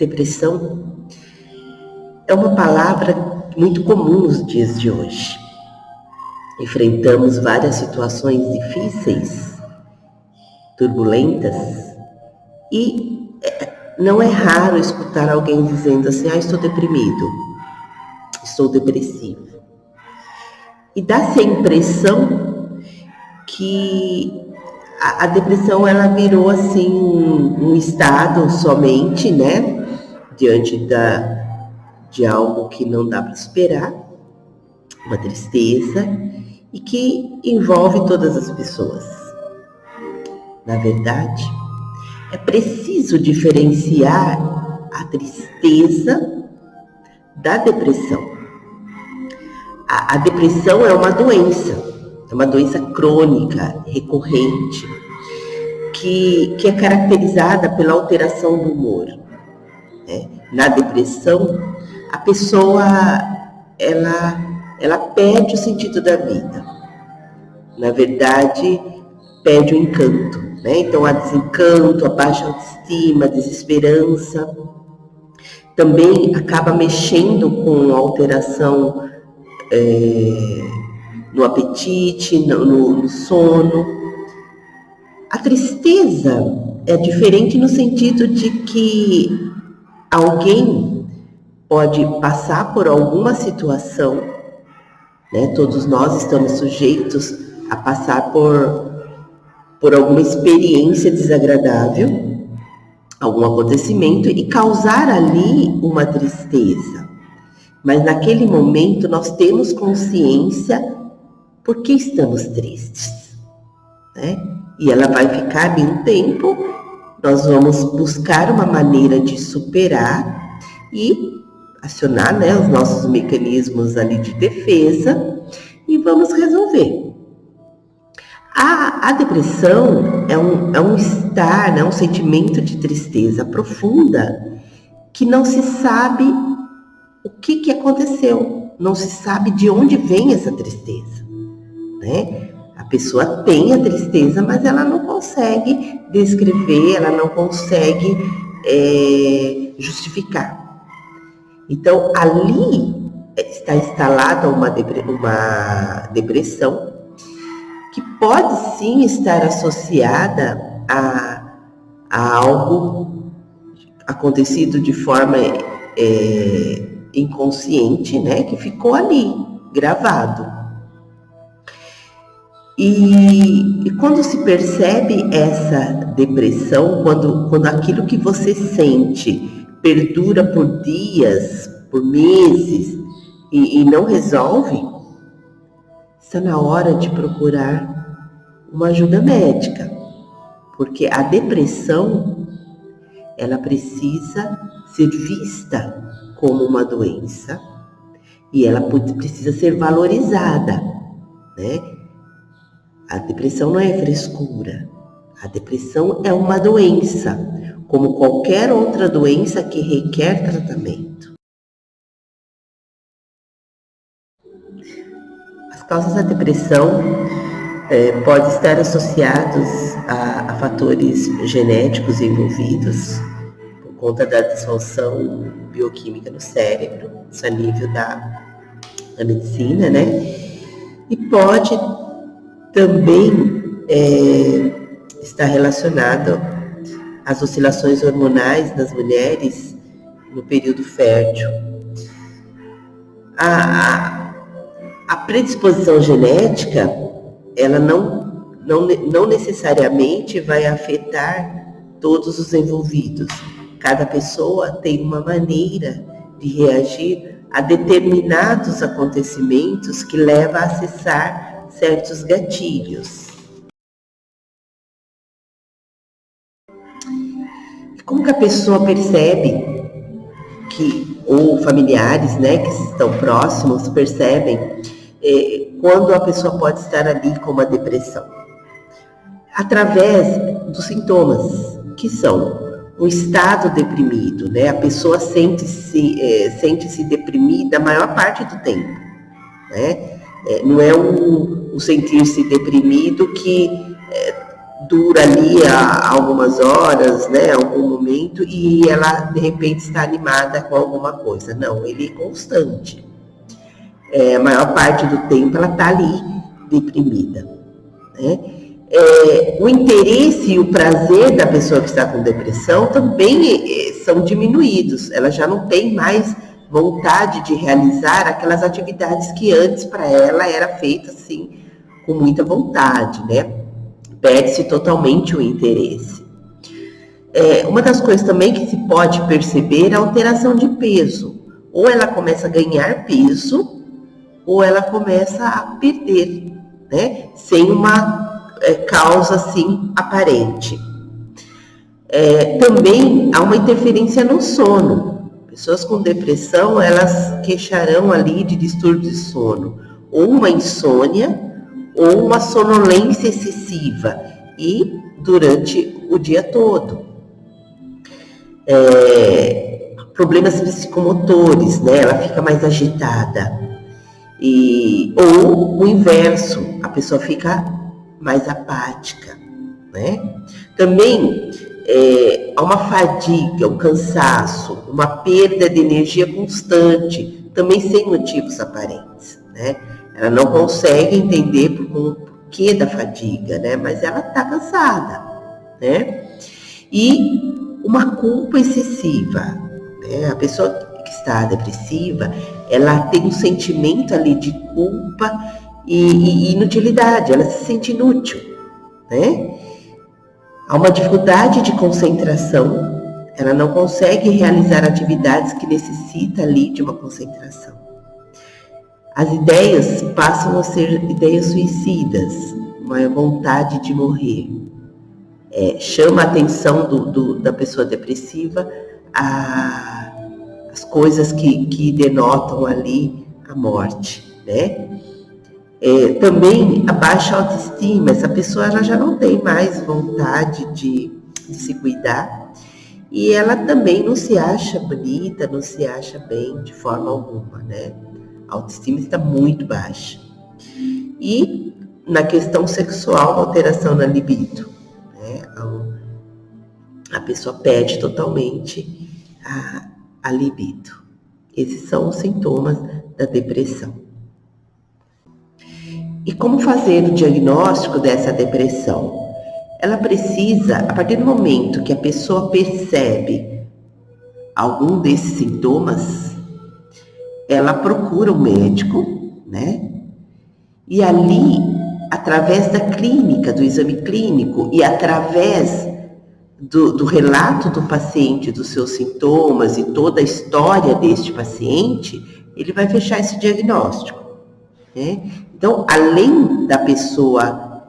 depressão é uma palavra muito comum nos dias de hoje. Enfrentamos várias situações difíceis, turbulentas, e não é raro escutar alguém dizendo assim: estou deprimido, estou depressivo. E dá-se a impressão que a depressão ela virou assim um estado somente, né? Diante de algo que não dá para superar, uma tristeza, e que envolve todas as pessoas. Na verdade, é preciso diferenciar a tristeza da depressão. A depressão é uma doença crônica, recorrente, que é caracterizada pela alteração do humor. Na depressão, a pessoa ela perde o sentido da vida. Na verdade, perde o encanto, né? Então, há desencanto, a baixa autoestima, a desesperança. Também acaba mexendo com a alteração no apetite, no sono. A tristeza é diferente no sentido de que alguém pode passar por alguma situação, né? Todos nós estamos sujeitos a passar por alguma experiência desagradável, algum acontecimento e causar ali uma tristeza. Mas naquele momento nós temos consciência por que estamos tristes, né? E ela vai ficar ali um tempo, nós vamos buscar uma maneira de superar e acionar, né, os nossos mecanismos ali de defesa e vamos resolver. A depressão é um estar, né, um sentimento de tristeza profunda que não se sabe o que aconteceu, não se sabe de onde vem essa tristeza, né? A pessoa tem a tristeza, mas ela não consegue descrever, ela não consegue justificar. Então, ali está instalada uma depressão que pode sim estar associada a algo acontecido de forma inconsciente, né, que ficou ali, gravado. E quando se percebe essa depressão, quando aquilo que você sente perdura por dias, por meses e não resolve, está na hora de procurar uma ajuda médica, porque a depressão ela precisa ser vista como uma doença e ela precisa ser valorizada, né? A depressão não é frescura, a depressão é uma doença, como qualquer outra doença que requer tratamento. As causas da depressão podem estar associadas a fatores genéticos envolvidos, por conta da disfunção bioquímica no cérebro, isso a nível da medicina, né? E pode também estar relacionado às oscilações hormonais das mulheres no período fértil. A predisposição genética, ela não necessariamente vai afetar todos os envolvidos. Cada pessoa tem uma maneira de reagir a determinados acontecimentos que leva a acessar certos gatilhos. Como que a pessoa percebe ou familiares, né, que estão próximos, percebem quando a pessoa pode estar ali com uma depressão? Através dos sintomas, que são um estado deprimido, né? A pessoa sente-se deprimida a maior parte do tempo, né? Não é um sentir-se deprimido que dura ali algumas horas, né, algum momento, e ela de repente está animada com alguma coisa. Não, ele é constante. A maior parte do tempo ela está ali deprimida, né? O interesse e o prazer da pessoa que está com depressão também são diminuídos. Ela já não tem mais vontade de realizar aquelas atividades que antes para ela era feita assim com muita vontade, né? Perde-se totalmente o interesse. Uma das coisas também que se pode perceber é a alteração de peso. Ou ela começa a ganhar peso, ou ela começa a perder, né? Sem uma causa assim aparente. Também há uma interferência no sono. Pessoas com depressão, elas queixarão ali de distúrbio de sono, ou uma insônia, ou uma sonolência excessiva, e durante o dia todo. Problemas psicomotores, né? Ela fica mais agitada. Ou o inverso, a pessoa fica mais apática, né? Também há uma fadiga, um cansaço, uma perda de energia constante, também sem motivos aparentes, né? Ela não consegue entender por que da fadiga, né? Mas ela está cansada, né? E uma culpa excessiva, né? A pessoa que está depressiva, ela tem um sentimento ali de culpa e inutilidade, ela se sente inútil, né? Há uma dificuldade de concentração, ela não consegue realizar atividades que necessita ali de uma concentração. As ideias passam a ser ideias suicidas, uma vontade de morrer. Chama a atenção da pessoa depressiva as coisas que denotam ali a morte, né? Também a baixa autoestima, essa pessoa ela já não tem mais vontade de se cuidar, e ela também não se acha bonita, não se acha bem de forma alguma, né? A autoestima está muito baixa. E na questão sexual, alteração na libido, né? A pessoa perde totalmente a libido. Esses são os sintomas da depressão. E como fazer o diagnóstico dessa depressão? Ela precisa, a partir do momento que a pessoa percebe algum desses sintomas, ela procura um médico, né? E ali, através da clínica, do exame clínico e através do relato do paciente, dos seus sintomas e toda a história deste paciente, ele vai fechar esse diagnóstico, né? Então, além da pessoa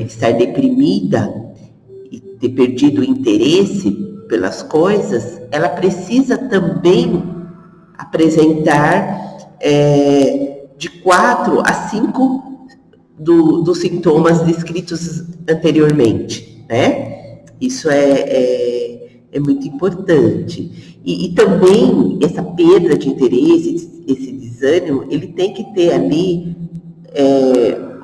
estar deprimida e ter perdido o interesse pelas coisas, ela precisa também apresentar de 4 a 5 dos sintomas descritos anteriormente, né? Isso é muito importante. E também essa perda de interesse, esse desânimo, ele tem que ter ali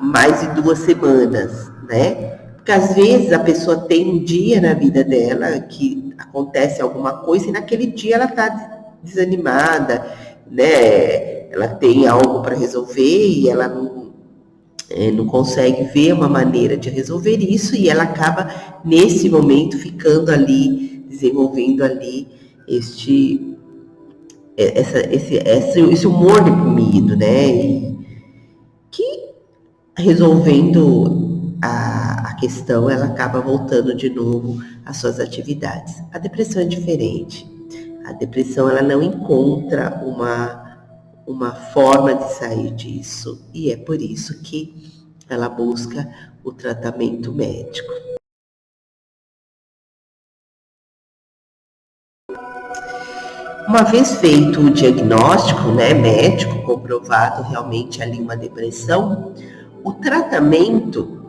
mais de 2 semanas, né? Porque às vezes a pessoa tem um dia na vida dela que acontece alguma coisa e naquele dia ela está desanimada, né? Ela tem algo para resolver e ela não consegue ver uma maneira de resolver isso, e ela acaba nesse momento ficando ali, desenvolvendo ali esse humor deprimido, né? E que resolvendo a questão, ela acaba voltando de novo às suas atividades. A depressão é diferente. A depressão ela não encontra uma forma de sair disso, e é por isso que ela busca o tratamento médico. Uma vez feito o diagnóstico, né, médico, comprovado realmente ali uma depressão, o tratamento,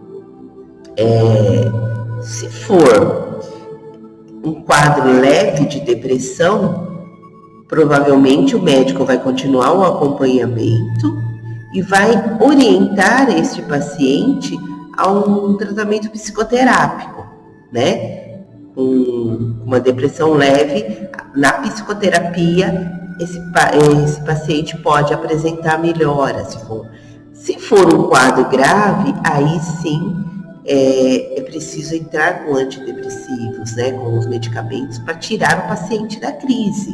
se for um quadro leve de depressão, provavelmente o médico vai continuar o acompanhamento e vai orientar este paciente a um tratamento psicoterápico, né? Com uma depressão leve, na psicoterapia, esse paciente pode apresentar melhora. Se for um quadro grave, aí sim é preciso entrar com antidepressivos, né, com os medicamentos, para tirar o paciente da crise.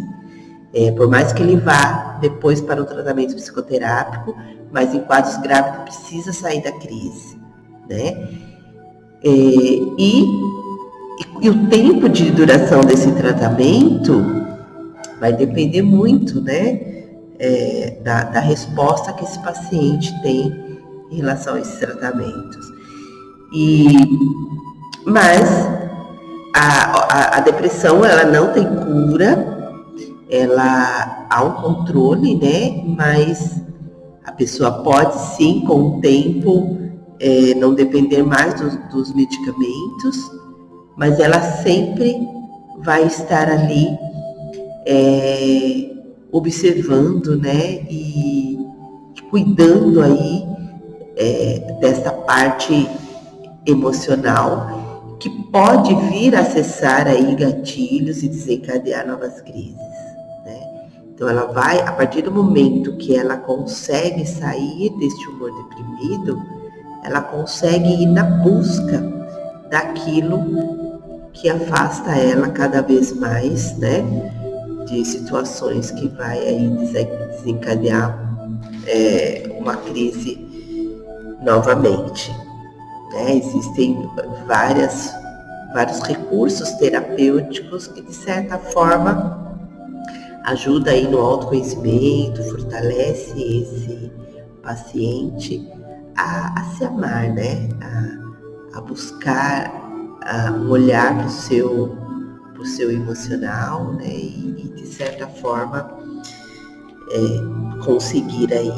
Por mais que ele vá depois para o tratamento psicoterápico, mas em quadros graves precisa sair da crise, né? E o tempo de duração desse tratamento vai depender muito, né, da resposta que esse paciente tem em relação a esses tratamentos. Mas a depressão, ela não tem cura, ela há um controle, né, mas a pessoa pode sim, com o tempo, não depender mais dos medicamentos, mas ela sempre vai estar ali observando, né, e cuidando aí dessa parte emocional que pode vir a acessar aí gatilhos e desencadear novas crises, né? Então ela vai, a partir do momento que ela consegue sair deste humor deprimido, ela consegue ir na busca daquilo que afasta ela cada vez mais, né, de situações que vai aí desencadear uma crise novamente. Existem vários recursos terapêuticos que, de certa forma, ajudam aí no autoconhecimento, fortalece esse paciente a se amar, né? A buscar um olhar para o seu emocional, né? E de certa forma, conseguir aí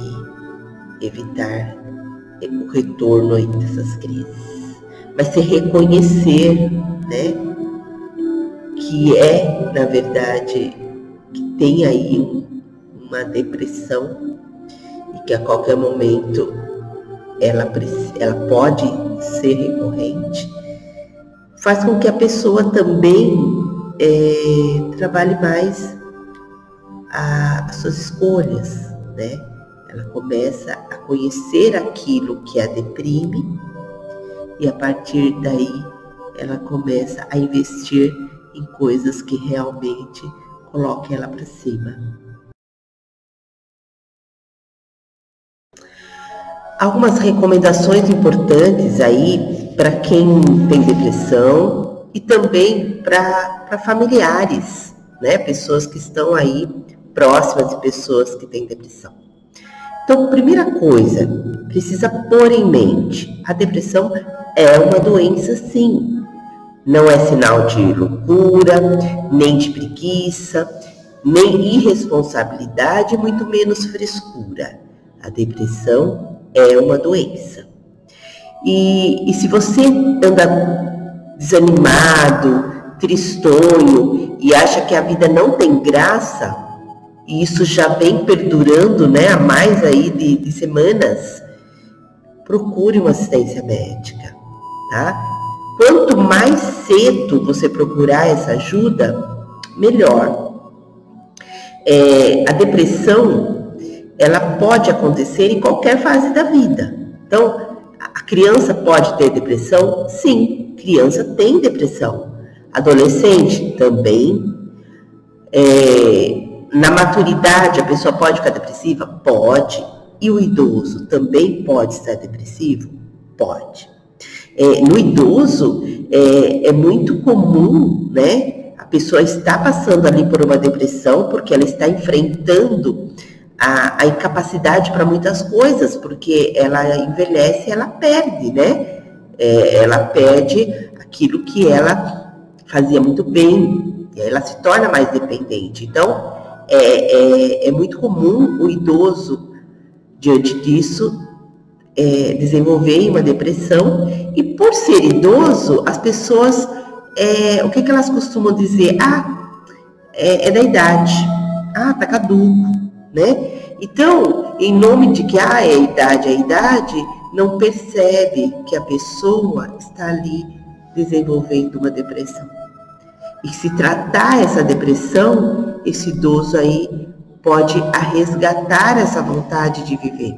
evitar o retorno aí dessas crises. Mas se reconhecer, né, que na verdade, que tem aí uma depressão e que a qualquer momento ela pode ser recorrente, faz com que a pessoa também trabalhe mais as suas escolhas, né? Ela começa a conhecer aquilo que a deprime e a partir daí ela começa a investir em coisas que realmente coloquem ela para cima. Algumas recomendações importantes aí para quem tem depressão e também para familiares, né? Pessoas que estão aí próximas de pessoas que têm depressão. Então, primeira coisa, precisa pôr em mente, a depressão é uma doença sim, não é sinal de loucura, nem de preguiça, nem irresponsabilidade, muito menos frescura. A depressão é uma doença. E se você anda desanimado, tristonho e acha que a vida não tem graça, e isso já vem perdurando, né, há mais aí de semanas, procure uma assistência médica, tá? Quanto mais cedo você procurar essa ajuda, melhor. A depressão, ela pode acontecer em qualquer fase da vida. Então, a criança pode ter depressão? Sim, criança tem depressão. Adolescente também. Na maturidade, a pessoa pode ficar depressiva? Pode. E o idoso também pode estar depressivo? Pode. No idoso, é muito comum, né? A pessoa está passando ali por uma depressão porque ela está enfrentando a incapacidade para muitas coisas, porque ela envelhece e ela perde, né? Ela perde aquilo que ela fazia muito bem, e aí ela se torna mais dependente. Então, é muito comum o idoso, diante disso, desenvolver uma depressão. E por ser idoso, as pessoas, o que elas costumam dizer? É da idade. Tá caduco, né? Então, em nome de que é a idade, não percebe que a pessoa está ali desenvolvendo uma depressão. E se tratar essa depressão, esse idoso aí pode resgatar essa vontade de viver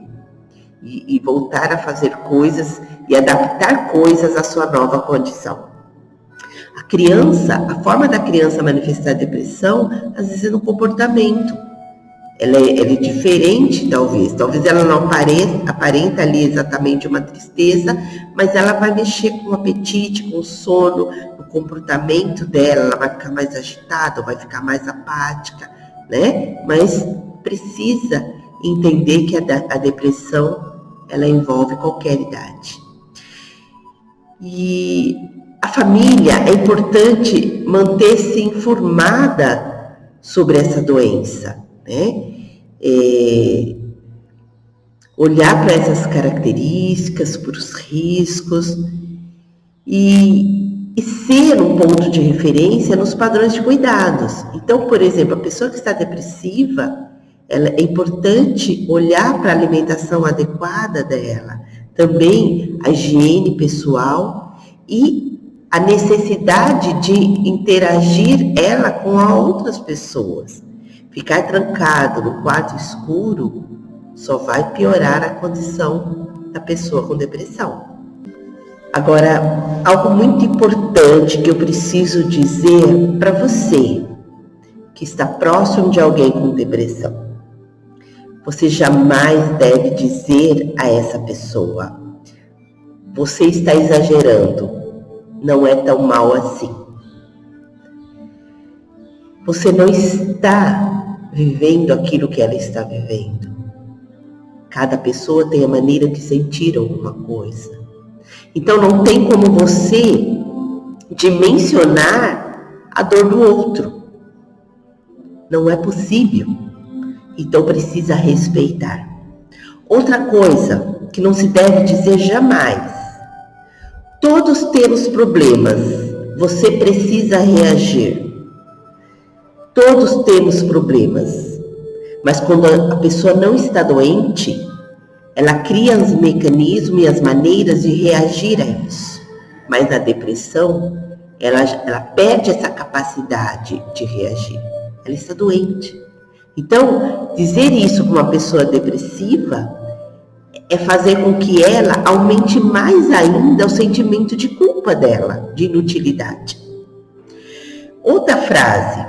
e voltar a fazer coisas e adaptar coisas à sua nova condição. A criança, a forma da criança manifestar depressão, às vezes é no comportamento. Ela é diferente, talvez ela não aparenta ali exatamente uma tristeza, mas ela vai mexer com o apetite, com o sono, no comportamento dela, ela vai ficar mais agitada, vai ficar mais apática, né? Mas precisa entender que a depressão, ela envolve qualquer idade. E a família, é importante manter-se informada sobre essa doença, né? Olhar para essas características, para os riscos e ser um ponto de referência nos padrões de cuidados. Então, por exemplo, a pessoa que está depressiva, é importante olhar para a alimentação adequada dela, também a higiene pessoal e a necessidade de interagir ela com outras pessoas. Ficar trancado no quarto escuro só vai piorar a condição da pessoa com depressão. Agora, algo muito importante que eu preciso dizer para você que está próximo de alguém com depressão. Você jamais deve dizer a essa pessoa: você está exagerando, não é tão mal assim. Você não está vivendo aquilo que ela está vivendo. Cada pessoa tem a maneira de sentir alguma coisa. Então não tem como você dimensionar a dor do outro. Não é possível. Então precisa respeitar. Outra coisa que não se deve dizer jamais: todos temos problemas, você precisa reagir. Todos temos problemas, mas quando a pessoa não está doente, ela cria os mecanismos e as maneiras de reagir a isso. Mas na depressão, ela perde essa capacidade de reagir. Ela está doente. Então, dizer isso para uma pessoa depressiva é fazer com que ela aumente mais ainda o sentimento de culpa dela, de inutilidade. Outra frase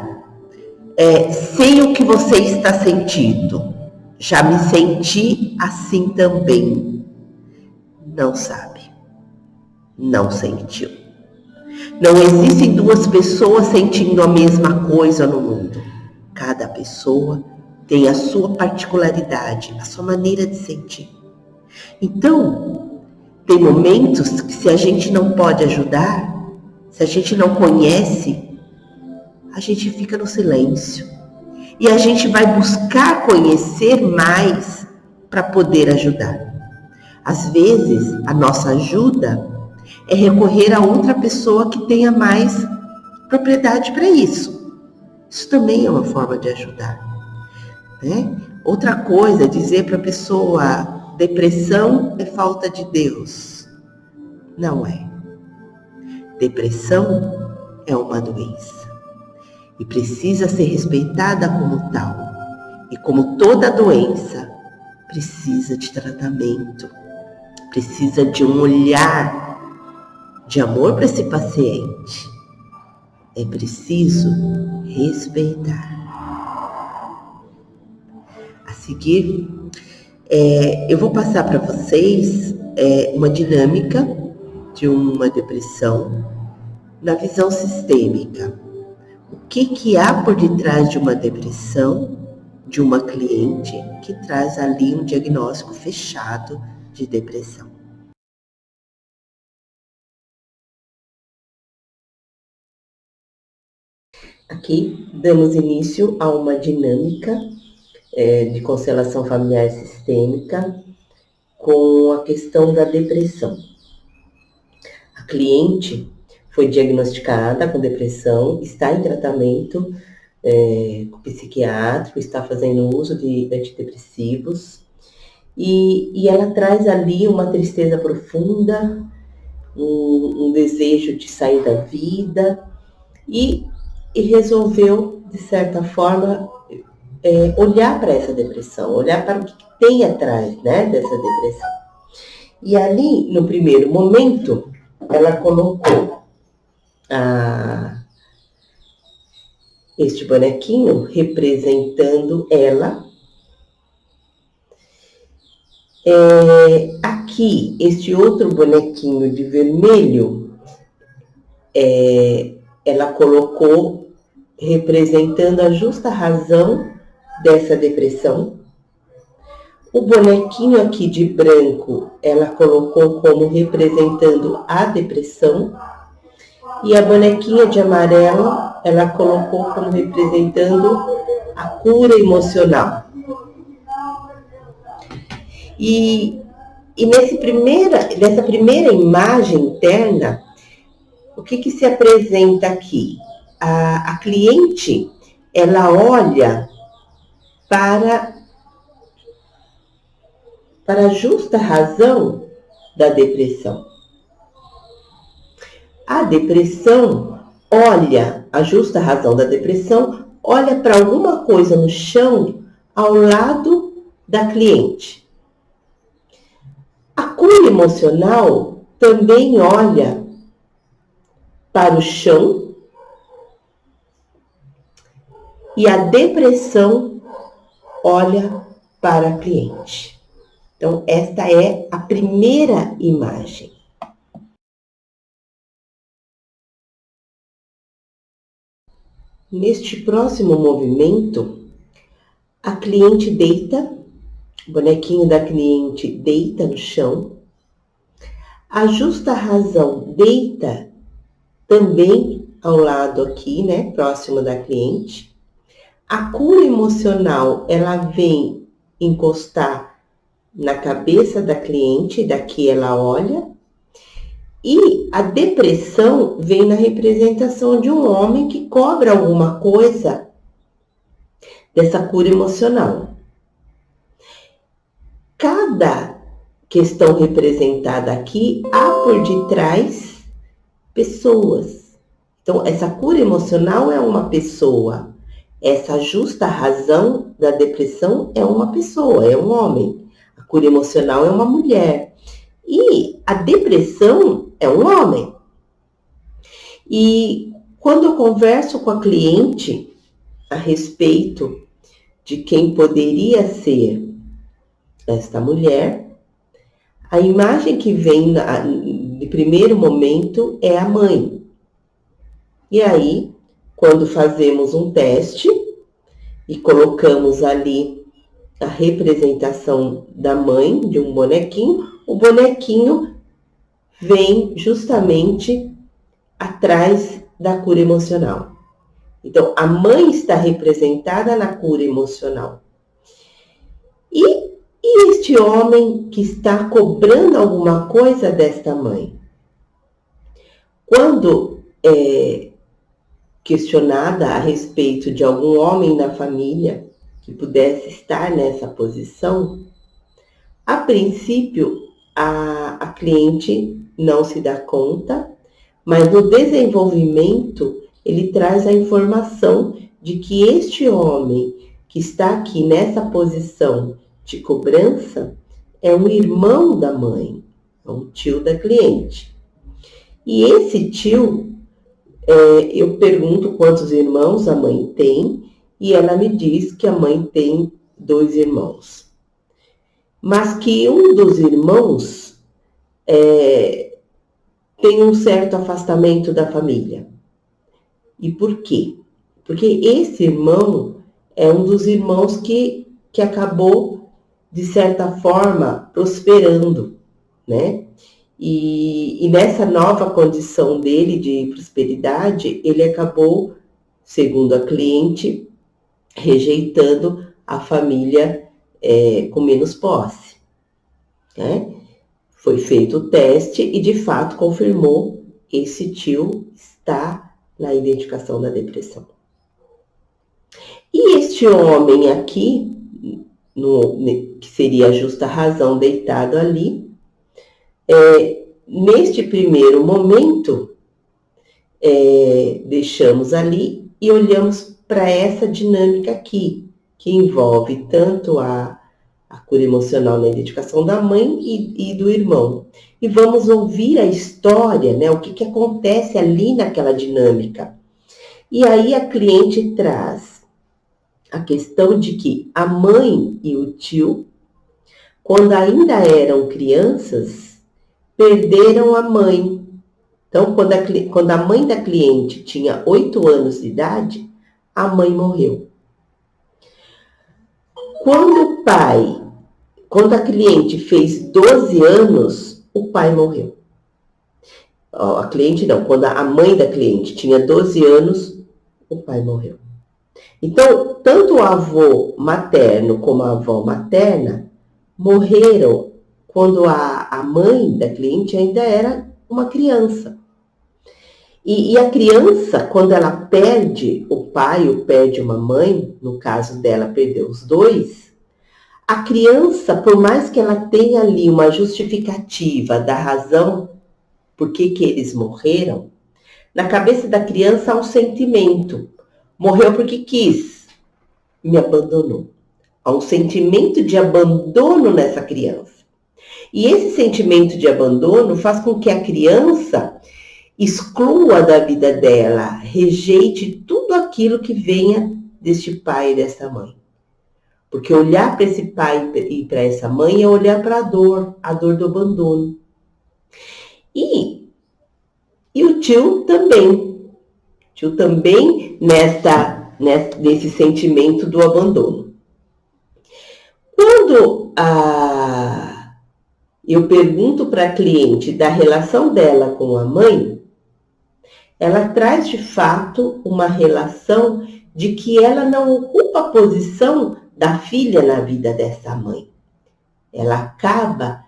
é: sei o que você está sentindo, já me senti assim também. Não sabe, não sentiu. Não existem duas pessoas sentindo a mesma coisa no mundo. Cada pessoa tem a sua particularidade, a sua maneira de sentir. Então, tem momentos que se a gente não pode ajudar, se a gente não conhece, a gente fica no silêncio. E a gente vai buscar conhecer mais para poder ajudar. Às vezes, a nossa ajuda é recorrer a outra pessoa que tenha mais propriedade para isso. Isso também é uma forma de ajudar, né? Outra coisa é dizer para a pessoa: depressão é falta de Deus. Não é. Depressão é uma doença e precisa ser respeitada como tal. E como toda doença, precisa de tratamento, precisa de um olhar de amor para esse paciente. É preciso respeitar. A seguir, eu vou passar para vocês uma dinâmica de uma depressão na visão sistêmica. O que há por detrás de uma depressão de uma cliente que traz ali um diagnóstico fechado de depressão. Aqui damos início a uma dinâmica de constelação familiar sistêmica com a questão da depressão. A cliente foi diagnosticada com depressão, está em tratamento com psiquiátrico, está fazendo uso de antidepressivos E ela traz ali uma tristeza profunda, um desejo de sair da vida, e resolveu, de certa forma, olhar para essa depressão, olhar para o que tem atrás, né, dessa depressão. E ali, no primeiro momento, ela colocou este bonequinho representando ela. Aqui, este outro bonequinho de vermelho, ela colocou representando a justa razão dessa depressão. O bonequinho aqui de branco, ela colocou como representando a depressão. E a bonequinha de amarelo, ela colocou como representando a cura emocional. E nessa primeira imagem interna, o que se apresenta aqui? A cliente, ela olha para a justa razão da depressão. A depressão olha, a justa razão da depressão, olha para alguma coisa no chão ao lado da cliente. A cura emocional também olha para o chão e a depressão olha para a cliente. Então, esta é a primeira imagem. Neste próximo movimento, a cliente deita, o bonequinho da cliente deita no chão, a justa razão deita também ao lado aqui, né, próximo da cliente. A cura emocional, ela vem encostar na cabeça da cliente, daqui ela olha. E a depressão vem na representação de um homem que cobra alguma coisa dessa cura emocional. Cada questão representada aqui há por detrás pessoas. Então, essa cura emocional é uma pessoa. Essa justa razão da depressão é uma pessoa, é um homem. A cura emocional é uma mulher. E a depressão é um homem. E quando eu converso com a cliente a respeito de quem poderia ser esta mulher, a imagem que vem de primeiro momento é a mãe. E aí, quando fazemos um teste e colocamos ali a representação da mãe de um bonequinho, o bonequinho vem justamente atrás da cura emocional. Então, a mãe está representada na cura emocional. E este homem que está cobrando alguma coisa desta mãe? Quando questionada a respeito de algum homem na família que pudesse estar nessa posição, a princípio a cliente não se dá conta, mas no desenvolvimento ele traz a informação de que este homem que está aqui nessa posição de cobrança é um irmão da mãe, é um tio da cliente. E esse tio, eu pergunto quantos irmãos a mãe tem, e ela me diz que a mãe tem 2 irmãos. Mas que um dos irmãos tem um certo afastamento da família. E por quê? Porque esse irmão é um dos irmãos que acabou, de certa forma, prosperando, né? E nessa nova condição dele de prosperidade, ele acabou, segundo a cliente, rejeitando a família com menos posse, né? Foi feito o teste e, de fato, confirmou esse tio está na identificação da depressão. E este homem aqui, que seria a justa razão deitado ali. Neste primeiro momento, deixamos ali e olhamos para essa dinâmica aqui, que envolve tanto a cura emocional na identificação da mãe e do irmão. E vamos ouvir a história, né, o que acontece ali naquela dinâmica. E aí a cliente traz a questão de que a mãe e o tio, quando ainda eram crianças, perderam a mãe. Então, quando a mãe da cliente tinha 8 anos de idade, a mãe morreu. Quando a cliente fez 12 anos, o pai morreu. A cliente não, quando a mãe da cliente tinha 12 anos, o pai morreu. Então, tanto o avô materno como a avó materna morreram quando a mãe da cliente ainda era uma criança. E a criança, quando ela perde o pai ou perde uma mãe, no caso dela, perdeu os dois, a criança, por mais que ela tenha ali uma justificativa da razão por que eles morreram, na cabeça da criança há um sentimento. Morreu porque quis, me abandonou. Há um sentimento de abandono nessa criança. E esse sentimento de abandono faz com que a criança exclua da vida dela, rejeite tudo aquilo que venha deste pai e dessa mãe. Porque olhar para esse pai e para essa mãe é olhar para a dor do abandono. E o tio também nesse sentimento do abandono. Quando eu pergunto para a cliente da relação dela com a mãe, ela traz de fato uma relação de que ela não ocupa a posição da filha na vida dessa mãe. Ela acaba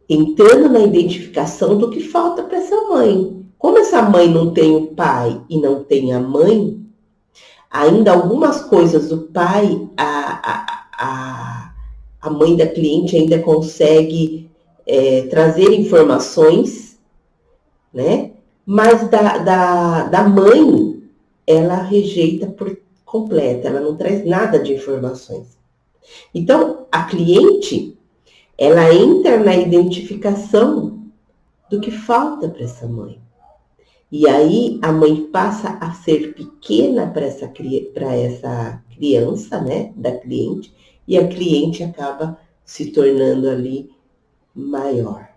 entrando na identificação do que falta para essa mãe. Como essa mãe não tem o pai e não tem a mãe, ainda algumas coisas do pai, a mãe da cliente ainda consegue trazer informações, né? Mas da mãe, ela rejeita por completo, ela não traz nada de informações. Então, a cliente, ela entra na identificação do que falta para essa mãe. E aí, a mãe passa a ser pequena para essa criança, né, da cliente, e a cliente acaba se tornando ali maior.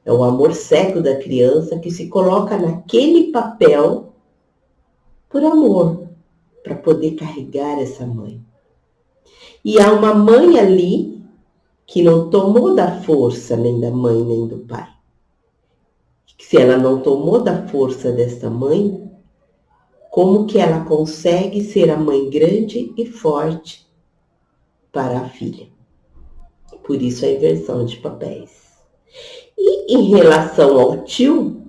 É o amor cego da criança que se coloca naquele papel por amor, para poder carregar essa mãe. E há uma mãe ali que não tomou da força nem da mãe nem do pai. Se ela não tomou da força dessa mãe, como que ela consegue ser a mãe grande e forte para a filha? Por isso a inversão de papéis. E em relação ao tio,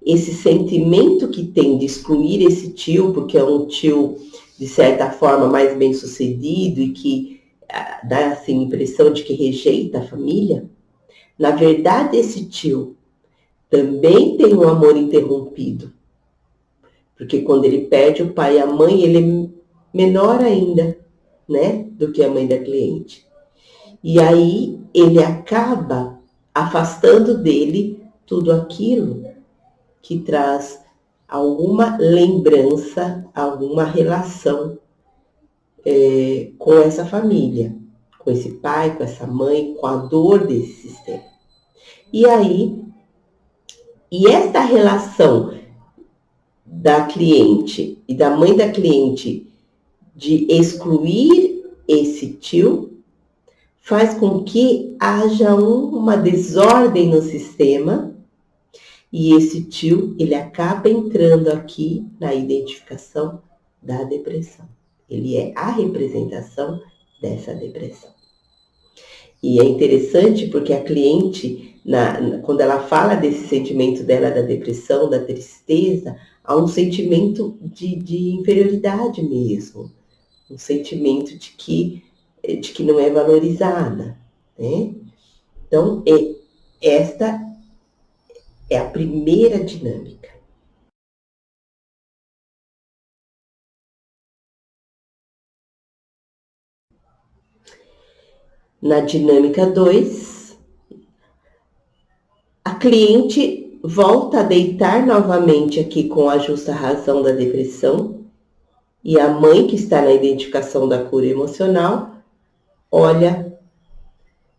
esse sentimento que tem de excluir esse tio, porque é um tio, de certa forma, mais bem sucedido e que dá assim, a impressão de que rejeita a família, na verdade esse tio também tem um amor interrompido. Porque quando ele perde o pai e a mãe, ele é menor ainda, né, do que a mãe da cliente. E aí ele acaba afastando dele tudo aquilo que traz alguma lembrança, alguma relação com essa família, com esse pai, com essa mãe, com a dor desse sistema. E aí, essa relação da cliente e da mãe da cliente de excluir esse tio faz com que haja uma desordem no sistema e esse tio, ele acaba entrando aqui na identificação da depressão. Ele é a representação dessa depressão. E é interessante porque a cliente, quando ela fala desse sentimento dela da depressão, da tristeza, há um sentimento de inferioridade mesmo. Um sentimento de que de que não é valorizada, né? Então, esta é a primeira dinâmica. Na dinâmica 2, a cliente volta a deitar novamente aqui com a justa razão da depressão, e a mãe, que está na identificação da cura emocional, olha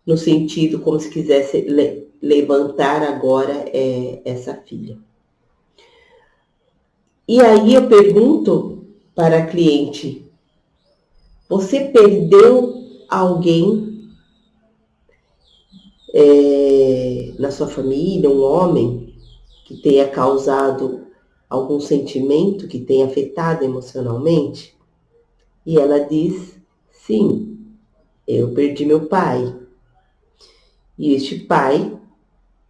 no sentido como se quisesse levantar agora essa filha. E aí eu pergunto para a cliente: você perdeu alguém na sua família, um homem que tenha causado algum sentimento que tenha afetado emocionalmente? E ela diz: sim, eu perdi meu pai. E este pai,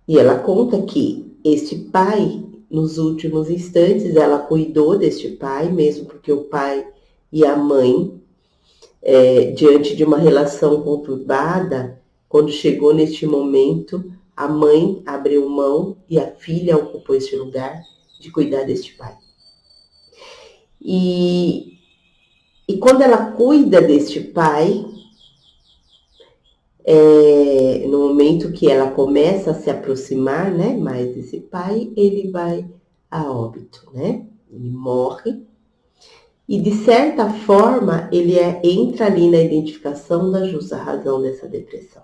e ela conta que este pai, nos últimos instantes, ela cuidou deste pai, mesmo porque o pai e a mãe, diante de uma relação conturbada, quando chegou neste momento, a mãe abriu mão e a filha ocupou este lugar de cuidar deste pai. E quando ela cuida deste pai, no momento que ela começa a se aproximar, né, mais desse pai, ele vai a óbito, né? Ele morre. E, de certa forma, ele entra ali na identificação da justa razão dessa depressão.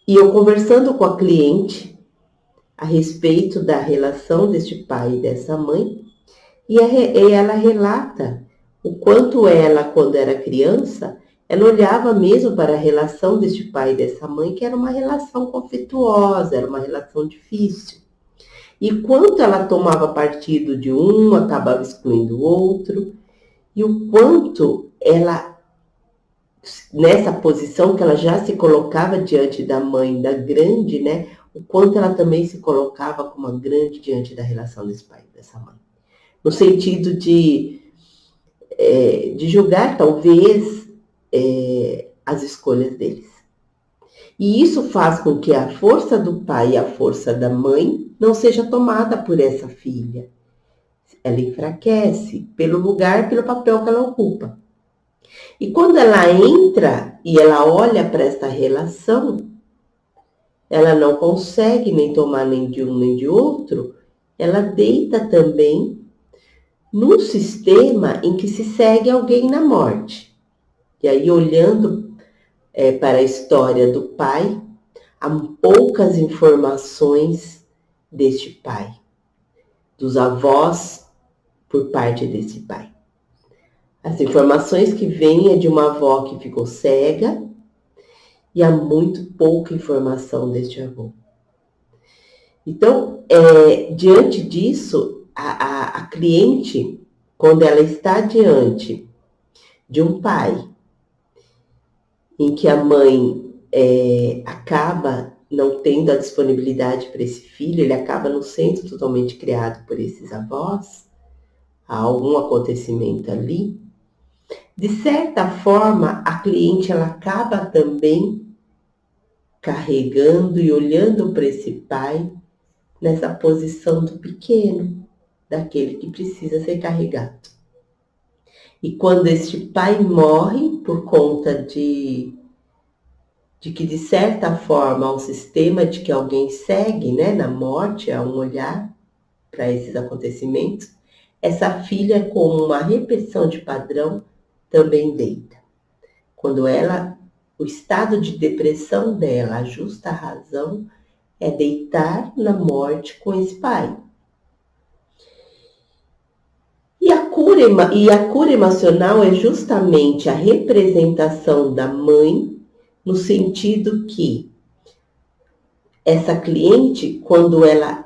E eu conversando com a cliente a respeito da relação deste pai e dessa mãe, e ela relata o quanto ela, quando era criança, ela olhava mesmo para a relação deste pai e dessa mãe, que era uma relação conflituosa, era uma relação difícil. E quanto ela tomava partido de um, acabava excluindo o outro, e o quanto ela, nessa posição que ela já se colocava diante da mãe, da grande, né? O quanto ela também se colocava como uma grande diante da relação desse pai e dessa mãe. No sentido de julgar, talvez, as escolhas deles. E isso faz com que a força do pai e a força da mãe não seja tomada por essa filha. Ela enfraquece pelo lugar, pelo papel que ela ocupa. E quando ela entra e ela olha para essa relação, ela não consegue nem tomar nem de um nem de outro, ela deita também num sistema em que se segue alguém na morte. E aí, olhando para a história do pai, há poucas informações deste pai, dos avós por parte desse pai. As informações que vêm é de uma avó que ficou cega e há muito pouca informação deste avô. Então, diante disso, a cliente, quando ela está diante de um pai em que a mãe acaba não tendo a disponibilidade para esse filho, ele acaba não sendo totalmente criado por esses avós, há algum acontecimento ali, de certa forma, a cliente ela acaba também carregando e olhando para esse pai nessa posição do pequeno, daquele que precisa ser carregado. E quando este pai morre por conta de que, de certa forma, há um sistema de que alguém segue, né, na morte, há um olhar para esses acontecimentos, essa filha, como uma repetição de padrão, também deita. Quando o estado de depressão dela, a justa razão, é deitar na morte com esse pai. E a cura emocional é justamente a representação da mãe, no sentido que essa cliente, quando ela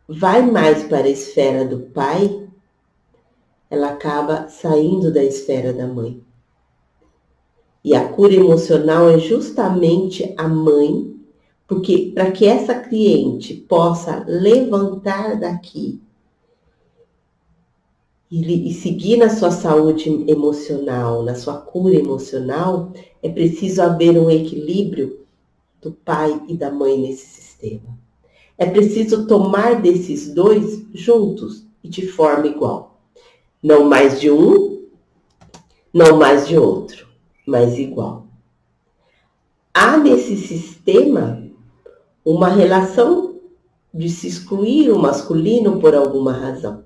vai mais para a esfera do pai, ela acaba saindo da esfera da mãe. E a cura emocional é justamente a mãe, porque para que essa cliente possa levantar daqui e seguir na sua saúde emocional, na sua cura emocional, é preciso haver um equilíbrio do pai e da mãe nesse sistema. É preciso tomar desses dois juntos e de forma igual. Não mais de um, não mais de outro, mas igual. Há nesse sistema uma relação de se excluir o masculino por alguma razão.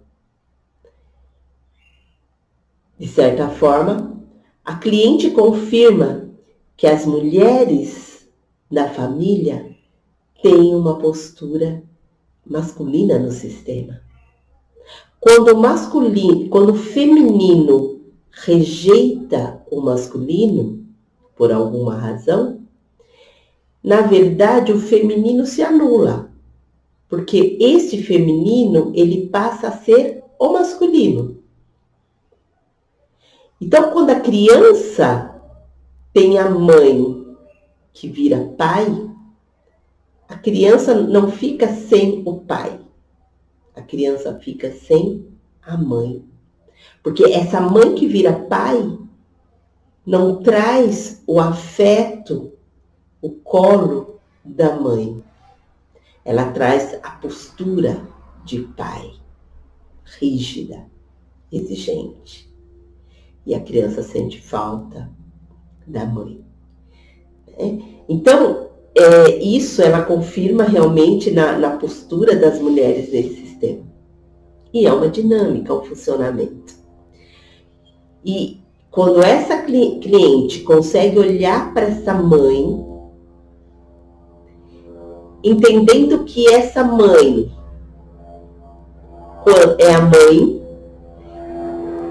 De certa forma, a cliente confirma que as mulheres da família têm uma postura masculina no sistema. Quando o feminino rejeita o masculino, por alguma razão, na verdade o feminino se anula, porque esse feminino ele passa a ser o masculino. Então, quando a criança tem a mãe que vira pai, a criança não fica sem o pai. A criança fica sem a mãe. Porque essa mãe que vira pai não traz o afeto, o colo da mãe. Ela traz a postura de pai, rígida, exigente. E a criança sente falta da mãe. Então, isso ela confirma realmente na postura das mulheres nesse sistema. E é uma dinâmica, um funcionamento. E quando essa cliente consegue olhar para essa mãe, entendendo que essa mãe é a mãe,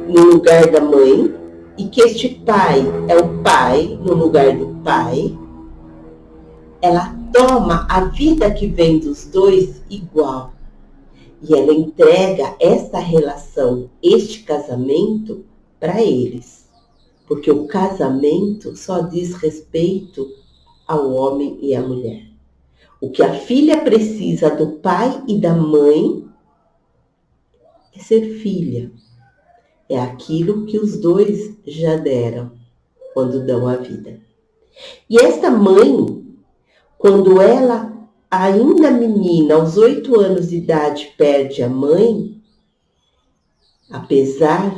no lugar da mãe, e que este pai é o pai, no lugar do pai, ela toma a vida que vem dos dois igual. E ela entrega essa relação, este casamento, para eles. Porque o casamento só diz respeito ao homem e à mulher. O que a filha precisa do pai e da mãe é ser filha. É aquilo que os dois já deram quando dão a vida. E esta mãe, quando ela, ainda menina, aos 8 anos de idade, perde a mãe, apesar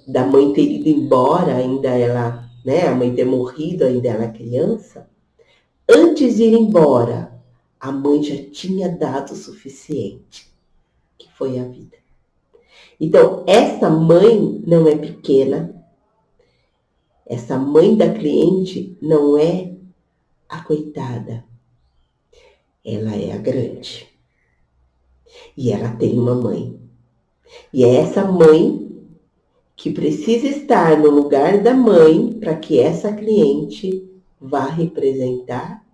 da mãe ter ido embora, ainda ela, a mãe ter morrido, ainda ela criança, antes de ir embora, a mãe já tinha dado o suficiente, que foi a vida. Então, essa mãe não é pequena, essa mãe da cliente não é a coitada, ela é a grande. E ela tem uma mãe. E é essa mãe que precisa estar no lugar da mãe para que essa cliente vá representar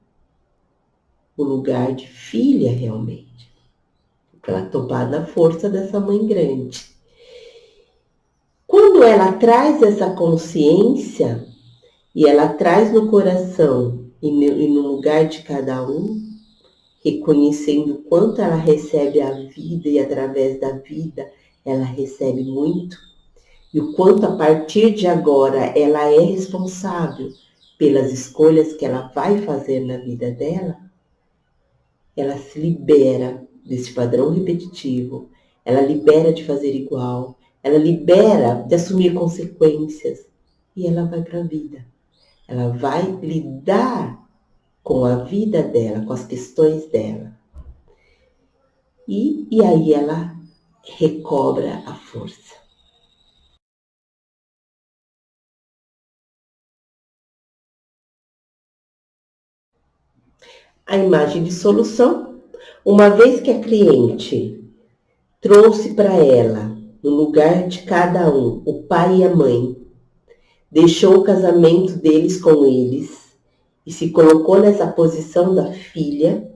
o lugar de filha realmente. Para ela tomar da força dessa mãe grande. Quando ela traz essa consciência e ela traz no coração e no lugar de cada um, reconhecendo o quanto ela recebe a vida e através da vida ela recebe muito, e o quanto a partir de agora ela é responsável pelas escolhas que ela vai fazer na vida dela, ela se libera desse padrão repetitivo, ela libera de fazer igual, ela libera de assumir consequências e ela vai para a vida. Ela vai lidar com a vida dela, com as questões dela. E aí ela recobra a força. A imagem de solução, uma vez que a cliente trouxe para ela, no lugar de cada um, o pai e a mãe, deixou o casamento deles com eles e se colocou nessa posição da filha,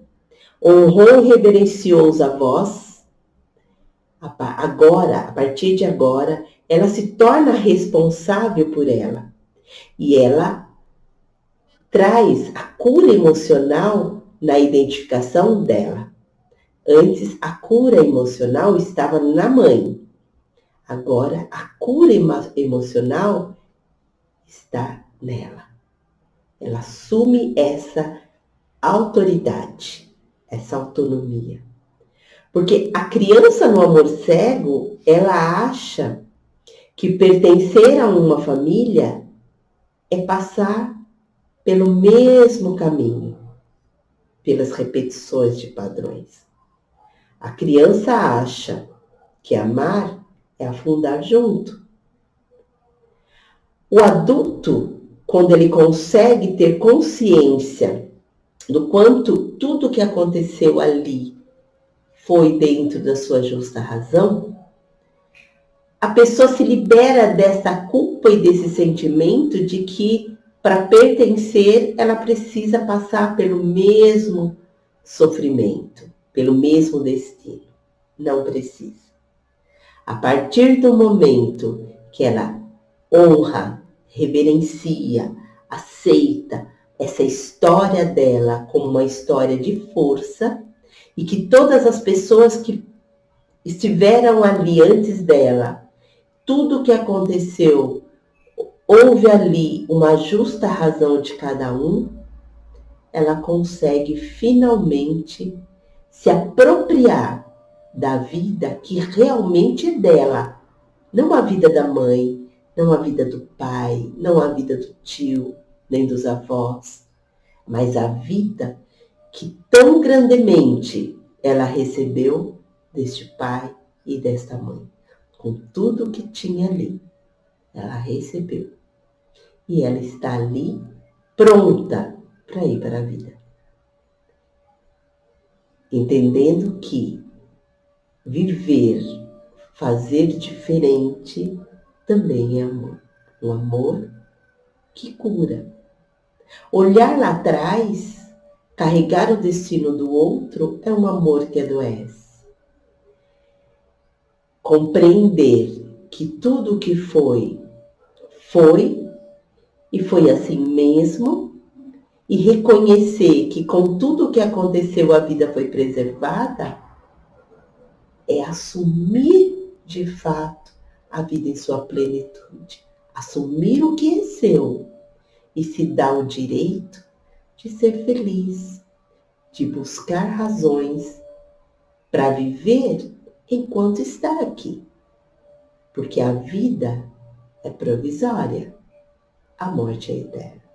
honrou e reverenciou os avós, agora, a partir de agora, ela se torna responsável por ela. E ela traz a cura emocional na identificação dela. Antes, a cura emocional estava na mãe. Agora, a cura emocional está nela. Ela assume essa autoridade, essa autonomia. Porque a criança no amor cego, ela acha que pertencer a uma família é passar pelo mesmo caminho, pelas repetições de padrões. A criança acha que amar é afundar junto. O adulto, quando ele consegue ter consciência do quanto tudo que aconteceu ali foi dentro da sua justa razão, a pessoa se libera dessa culpa e desse sentimento de que para pertencer ela precisa passar pelo mesmo sofrimento, pelo mesmo destino. Não precisa. A partir do momento que ela honra, reverencia, aceita essa história dela como uma história de força e que todas as pessoas que estiveram ali antes dela, tudo o que aconteceu, houve ali uma justa razão de cada um, ela consegue finalmente se apropriar da vida que realmente é dela. Não a vida da mãe, não a vida do pai, não a vida do tio, nem dos avós, mas a vida que tão grandemente ela recebeu deste pai e desta mãe. Com tudo que tinha ali, ela recebeu. E ela está ali pronta para ir para a vida. Entendendo que viver, fazer diferente também é amor. Um amor que cura. Olhar lá atrás, carregar o destino do outro é um amor que adoece. Compreender que tudo o que foi, foi e foi assim mesmo, e reconhecer que com tudo o que aconteceu a vida foi preservada, é assumir de fato a vida em sua plenitude. Assumir o que é seu e se dar o direito de ser feliz, de buscar razões para viver enquanto está aqui. Porque a vida é provisória, a morte é eterna.